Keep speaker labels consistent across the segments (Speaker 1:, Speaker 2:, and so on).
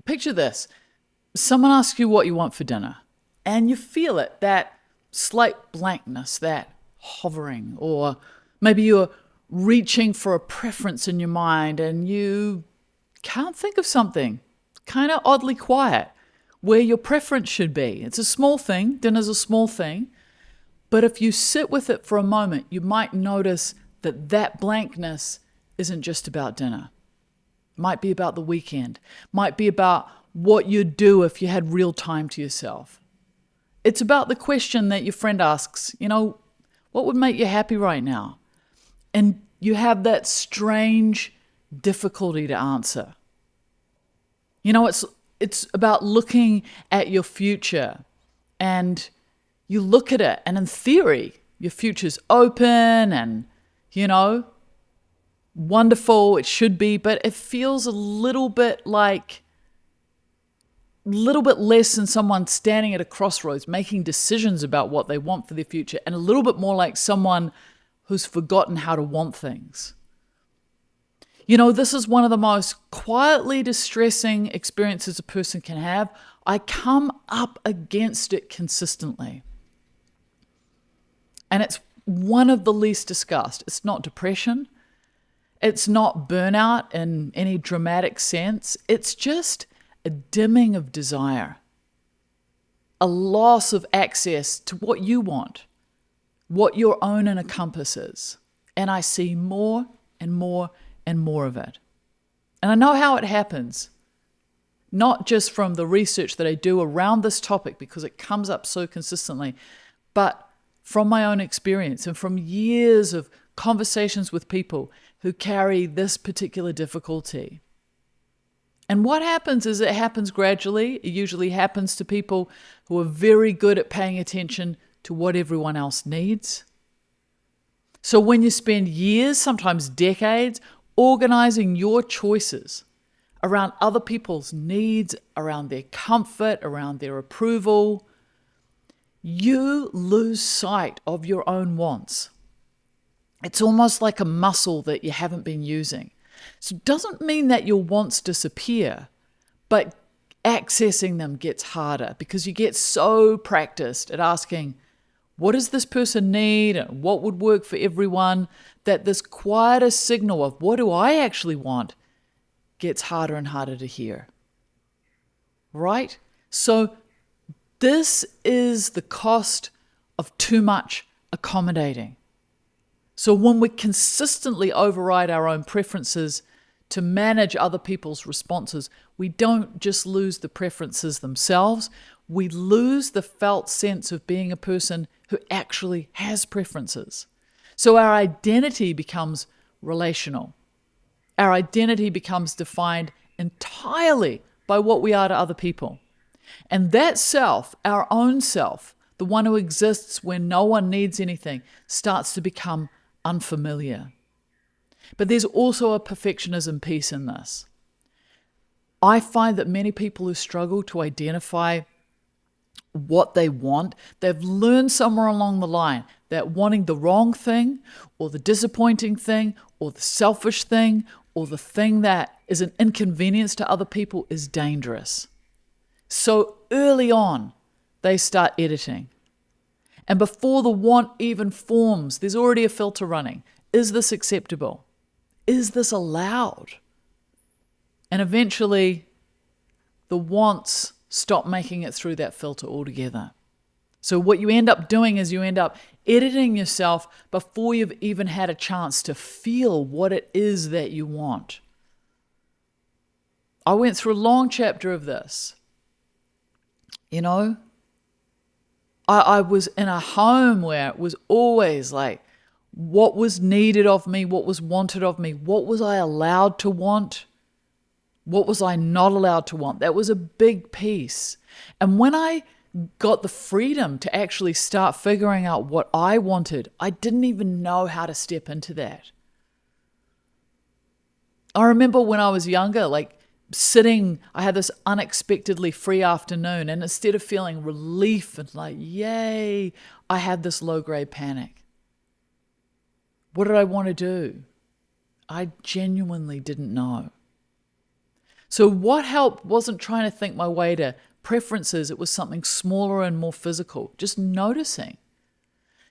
Speaker 1: Picture this. Someone asks you what you want for dinner, and you feel it, that slight blankness, that hovering, or maybe you're reaching for a preference in your mind and you can't think of something kind of oddly quiet where your preference should be. It's a small thing, dinner's a small thing, but if you sit with it for a moment, you might notice that that blankness isn't just about dinner. It might be about the weekend, might be about what you'd do if you had real time to yourself. It's about the question that your friend asks, what would make you happy right now? And you have that strange difficulty to answer. It's about looking at your future, and you look at it and in theory your future's open and wonderful, it should be, but it feels a little bit less than someone standing at a crossroads making decisions about what they want for their future, and a little bit more like someone who's forgotten how to want things. This is one of the most quietly distressing experiences a person can have. I come up against it consistently. And it's one of the least discussed. It's not depression. It's not burnout in any dramatic sense. It's just a dimming of desire, a loss of access to what you want, what your own inner compass is. And I see more and more and more of it. And I know how it happens, not just from the research that I do around this topic because it comes up so consistently, but from my own experience and from years of conversations with people who carry this particular difficulty. And what happens is it happens gradually. It usually happens to people who are very good at paying attention to what everyone else needs. So when you spend years, sometimes decades, organizing your choices around other people's needs, around their comfort, around their approval, you lose sight of your own wants. It's almost like a muscle that you haven't been using. So it doesn't mean that your wants disappear, but accessing them gets harder because you get so practiced at asking, what does this person need and what would work for everyone, that this quieter signal of what do I actually want gets harder and harder to hear. Right? So this is the cost of too much accommodating. So when we consistently override our own preferences to manage other people's responses, we don't just lose the preferences themselves, we lose the felt sense of being a person who actually has preferences. So our identity becomes relational. Our identity becomes defined entirely by what we are to other people. And that self, our own self, the one who exists when no one needs anything, starts to become unfamiliar. But there's also a perfectionism piece in this. I find that many people who struggle to identify what they want, they've learned somewhere along the line that wanting the wrong thing or the disappointing thing or the selfish thing or the thing that is an inconvenience to other people is dangerous. So early on, they start editing. And before the want even forms, there's already a filter running. Is this acceptable? Is this allowed? And eventually, the wants stop making it through that filter altogether. So what you end up doing is you end up editing yourself before you've even had a chance to feel what it is that you want. I went through a long chapter of this. I was in a home where it was always like, what was needed of me, what was wanted of me, what was I allowed to want, what was I not allowed to want. That was a big piece. And when I got the freedom to actually start figuring out what I wanted, I didn't even know how to step into that. I remember when I was younger, I had this unexpectedly free afternoon, and instead of feeling relief and yay, I had this low-grade panic. What did I want to do? I genuinely didn't know. So what helped wasn't trying to think my way to preferences. It was something smaller and more physical. Just noticing.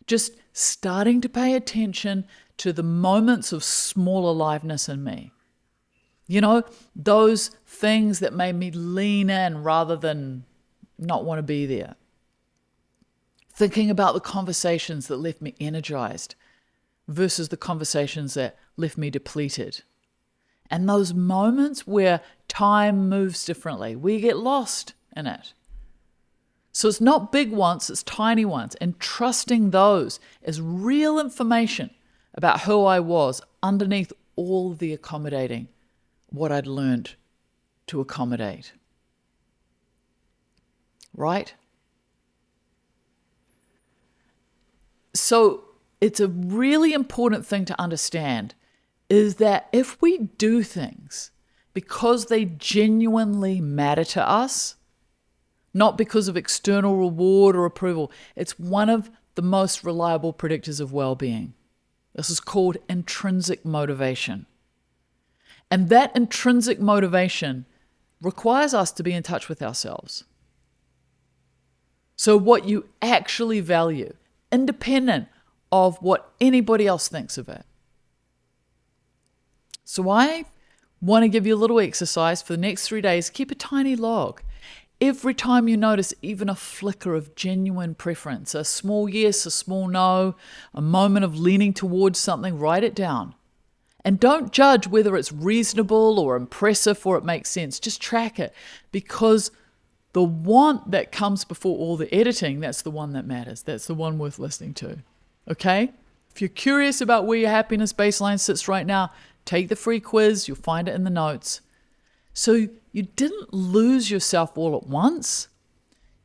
Speaker 1: Just starting to pay attention to the moments of small aliveness in me. You know, those things that made me lean in rather than not want to be there. Thinking about the conversations that left me energized versus the conversations that left me depleted. And those moments where time moves differently, we get lost in it. So it's not big ones, it's tiny ones. And trusting those as real information about who I was underneath all the accommodating, what I'd learned to accommodate. Right? So it's a really important thing to understand is that if we do things because they genuinely matter to us, not because of external reward or approval, it's one of the most reliable predictors of well-being. This is called intrinsic motivation. And that intrinsic motivation requires us to be in touch with ourselves. So what you actually value, independent of what anybody else thinks of it. So I want to give you a little exercise for the next 3 days. Keep a tiny log. Every time you notice even a flicker of genuine preference, a small yes, a small no, a moment of leaning towards something, write it down. And don't judge whether it's reasonable or impressive or it makes sense. Just track it, because the want that comes before all the editing, that's the one that matters. That's the one worth listening to. Okay? If you're curious about where your happiness baseline sits right now, take the free quiz. You'll find it in the notes. So you didn't lose yourself all at once.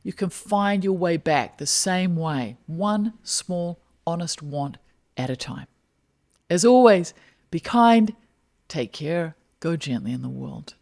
Speaker 1: You can find your way back the same way, one small, honest want at a time. As always, be kind, take care, go gently in the world.